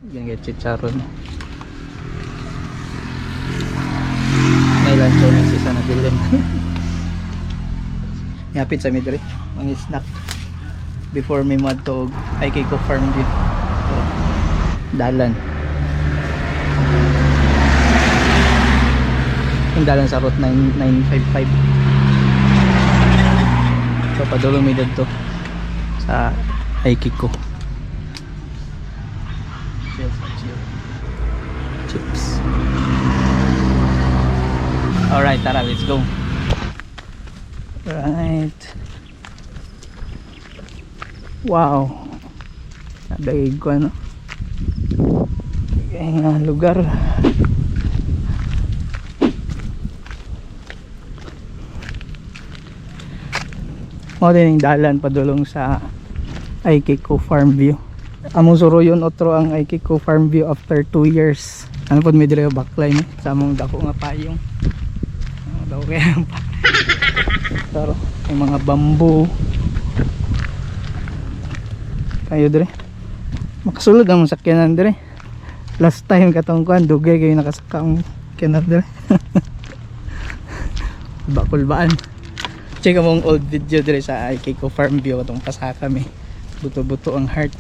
Yan kay chicharon. May lunch na si sana bilin. Yapit sa midri, mga snack. Before may madtog ay kay ko farm din. So, dalan. Yung dalan sa route 9955. So padulong may dito sa Aikiko. Chips. Alright, tara, let's go. Right. Wow. Nadaig ko ano. Kaya lugar. Mo din yung dalan padulong sa Aikiko Farm View. Among suro yun otro ang Aikiko Farm View after 2 years. Ano po may dire backline sa among dako nga payong. Ano daw kaya pa. Pero may mga bamboo. Kayo dire. Makasulod ang sakyanan dire. Last time katong kuan dugay kayo nakasaka ang sakyanan dire. Bakulbaan. Check among old video dire sa Aikiko Farm View katong pasaka kami. Buto-buto ang heart.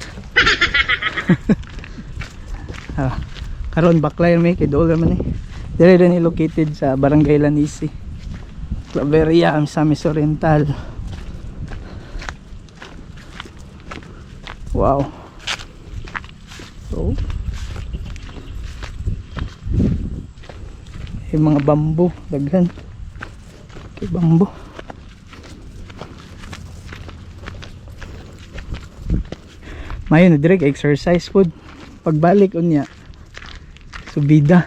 Karon backline may kay dool man eh. Dire din located sa Barangay Lanisi, Claveria, Misamis Oriental. Wow. So yung mga bamboo daghan kay bamboo. Mayon na direct exercise food pagbalik unya subida.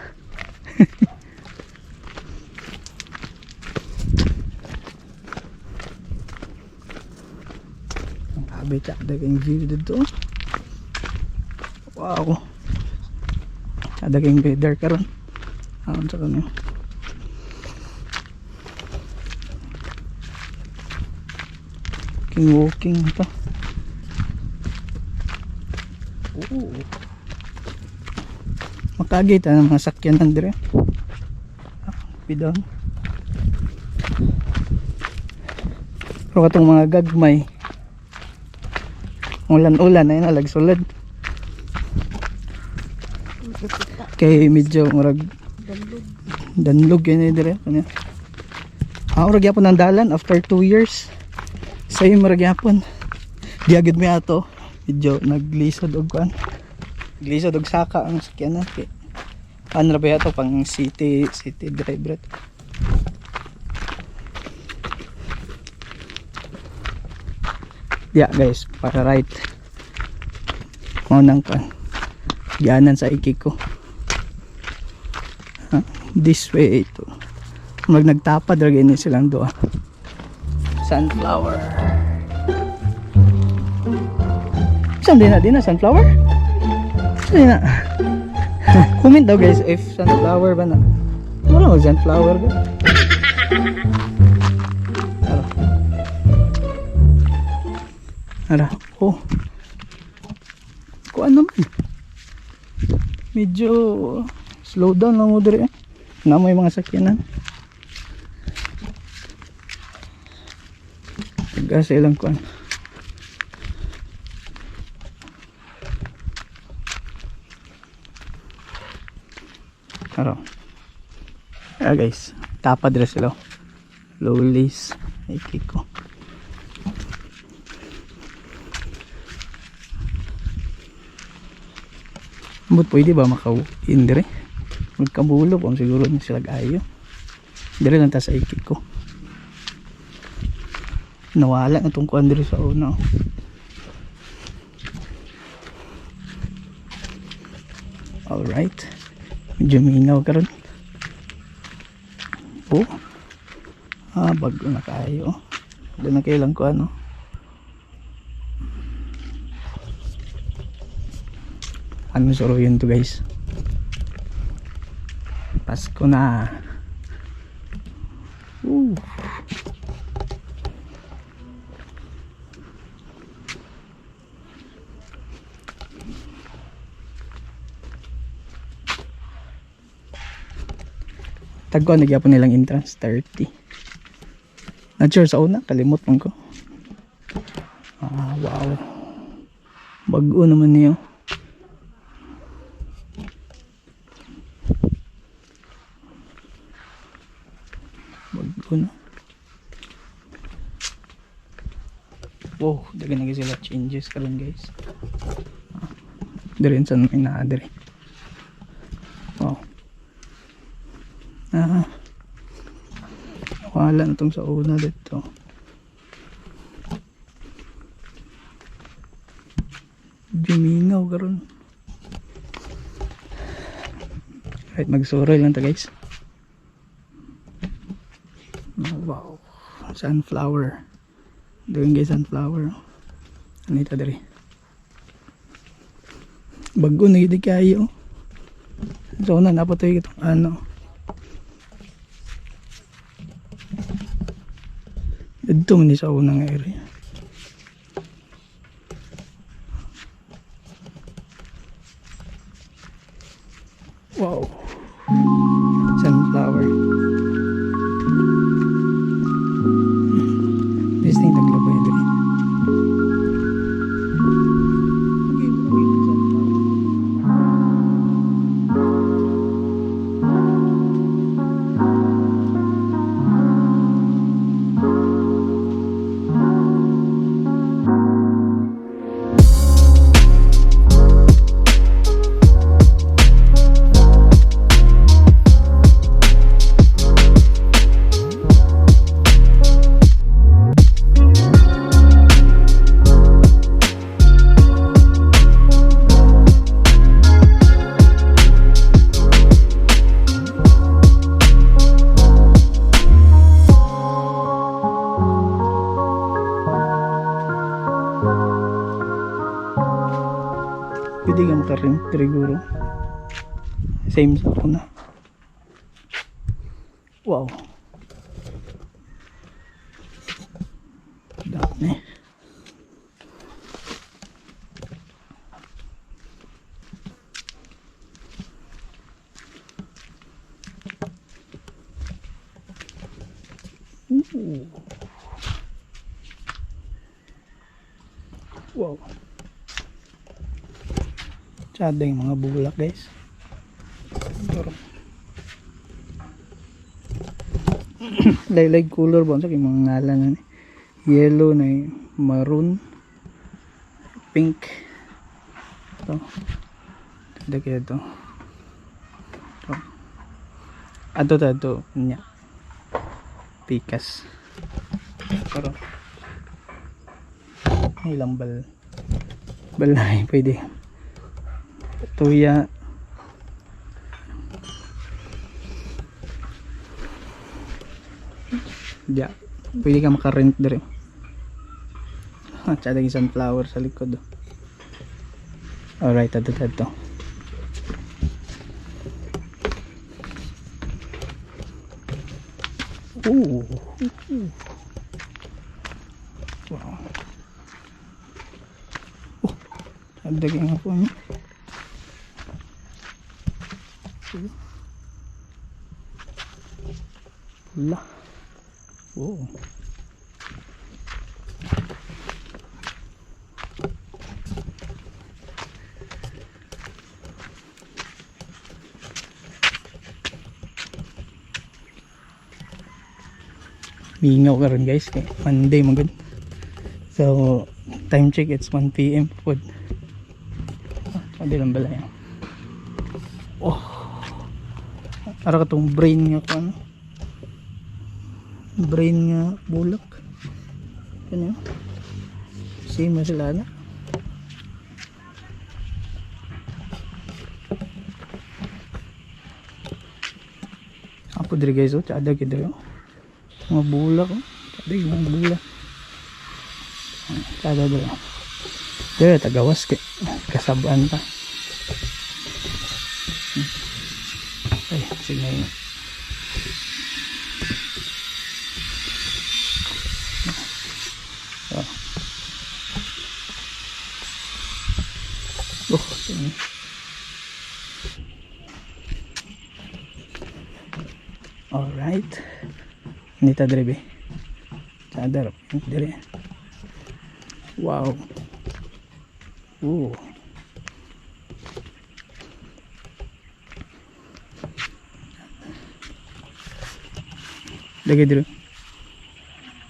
Ang habita dagang view dito. Wow, dagang weather karon. Aron sa kanyo walking ito. Makagita ng mga sakyanan dire. Bidon. Pero katong mga gagmay ulan-ulan ay nalagsulod. Kay medyo murag danlog yan dire. Murag yapon ang dalan after 2 years. Sa'yo murag yapon. Diagid mi ato. Medyo naglisod og kuan. Glisod og saka ang sakyanan kay ano ba ito pang city driver. Yeah guys, para right nang kan gianan sa Aikiko. This way ito mag nagtapad ra gini silang doa. Sunflower. Saan din na sunflower? Saan na? Comment daw guys if sunflower ba na. Wala mo sunflower ba? Ara. Oh. Kuan naman. Medyo slow down lang mo dire. Na mo yung mga sakyanan. Tagas ilang kuan. Araw. Guys, tapad rin sila. Lowlies. Aikiko. But pwede ba maka-in dire? Magkabulo kung siguro na sila ayo. Dire lang ta sa Aikiko. Nawala na itong kuan dire sa una. Alright. Medyo minaw karon. Oh. Bago na kayo. Doon na kailang ko ano. Ano suro yun to guys. Pasko na. Tagko nagyapon nilang entrance 30. Not sure sa una, kalimot man ko. Wow. Bago naman niyo. Bago na. Wow, dagan na sila changes karon guys. Diren sa may naa dire. Wow. Wala na tong sa una dito. Jumingaw karon. Right, magsuroy lang ta guys. Wow. Sunflower. Doon guys, sunflower. Ano ito dari? Bago na hindi kayo. So na napatoy itong ano. Dito man sa unang area. Wow. Sunflower. This thing naglabay dito. Pwede ka makaring siguro. Same sa una. Wow. Dami. Wow. Tsada yung mga bulak guys. Laylay color ba? Sa mga ngalan na yellow na maroon, pink. Ito. Tsada kaya ito. Ito. Nya. Pikas. Pero ilang balay pwede. Tuya. Yeah. Pwede ka makarent dire. Tsada yung sunflower sa likod. Alright, ito. Ooh. Wow. Tsada nga po niya. Pula. Oh. Mingaw ka rin guys, kay Monday magod. So time check, it's 1 PM food. Adi lang balay. Oh, para ka tong brain nga ko ano, brain nga bulak kanya same na sila na. Apo diri guys, oh tsada gid diri mga bulak, oh tsada yung mga bulak, tsada diri diri tagawas kay kasabaan pa. Ay, sige yun. Oh, sige. Alright. Nita drebe. Sadar. Dire. Wow. Ooh. Lagi dire.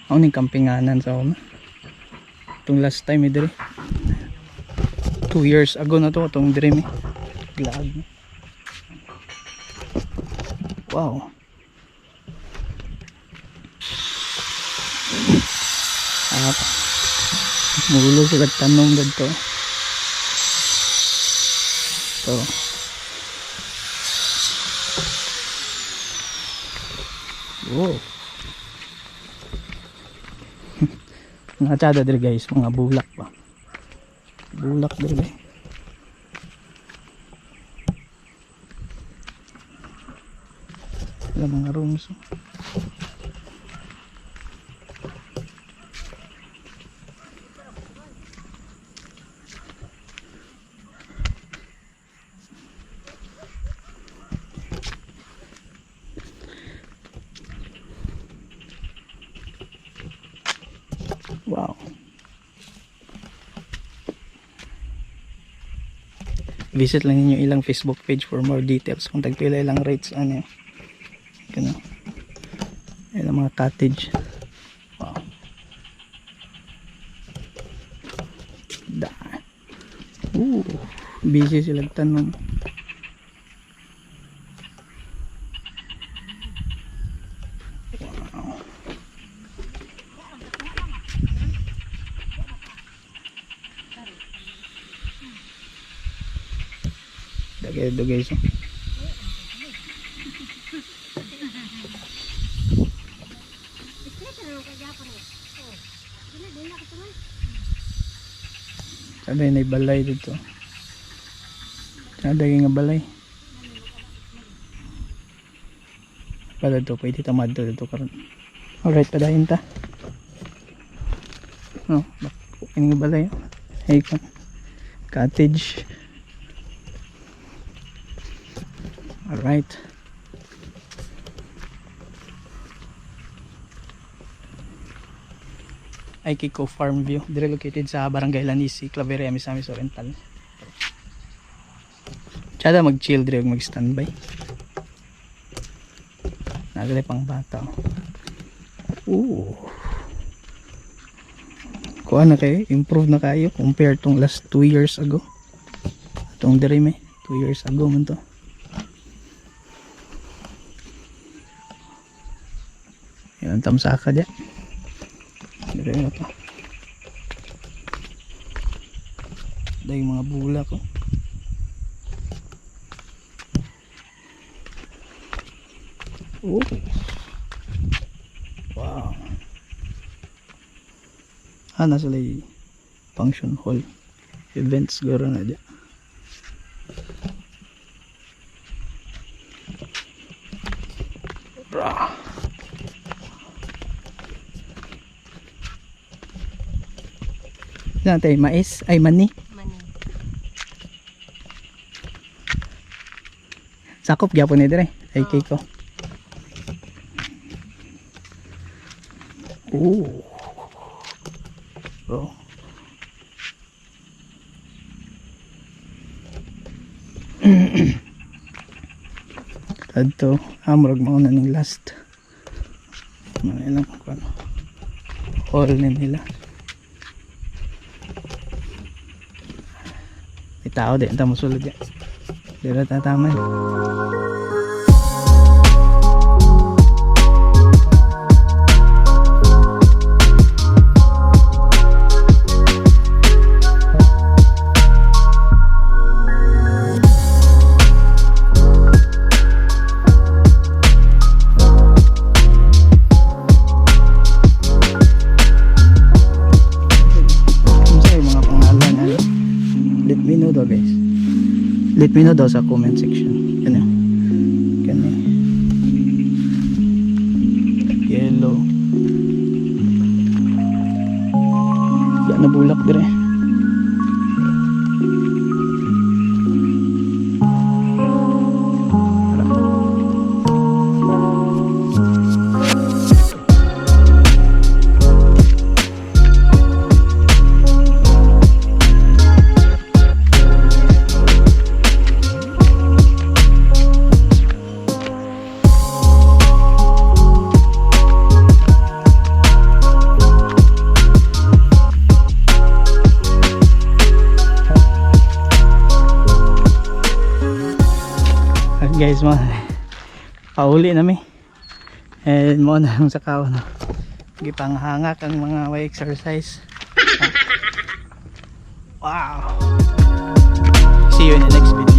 Ako ning kampinganan sa una. Itong last time dire. 2 years ago na to itong dire. Glag. Wow. Mulo sila tanong dito. Ito. Wow. Mga tsada dito guys, mga bulak pa. Bulak dito guys. Wala mga rooms. Wow. Visit lang ninyo ilang Facebook page for more details kung tagpila ilang rates ano. Kano. Ilang mga cottage. Wow. Da. Busy sila tanong. Dagay guys. Sabi na balay dito. Ada nga balay. Pala to pwede tamad dito karon. Alright, padahin ta. No, ini nga balay. Hey, cottage. Alright. Aikiko Farm View, dire located sa Barangay Lanisi, Claveria, Misamis Oriental. Tsada mag-chill dire, mag-standby. Nagalay pang bata. Kuha na kayo, improve na kayo compared tong last 2 years ago. Itong dire may 2 years ago man to. Yan ang tamsaka dyan. Dire na to. Dahil mga bulak ko. Wow. Nasa lay function hall. Events garo na dyan. Saan tayo? Mais? Ay, mani? Mani. Sakop gyapon ni dire. Ay, kiko. Bro. Kadto, amrog mauna ning last. Manilang ano. Hall nila. Tao din, tamo sulod yan. Dira tataman. Let me know daw sa comment section. Yan yan. Ganyan. Yellow. Yan na bulak dire. guys mo. Pauli na mi. And mo na yung sakaw no. Gipanghangak ang mga way exercise. Wow. See you in the next video.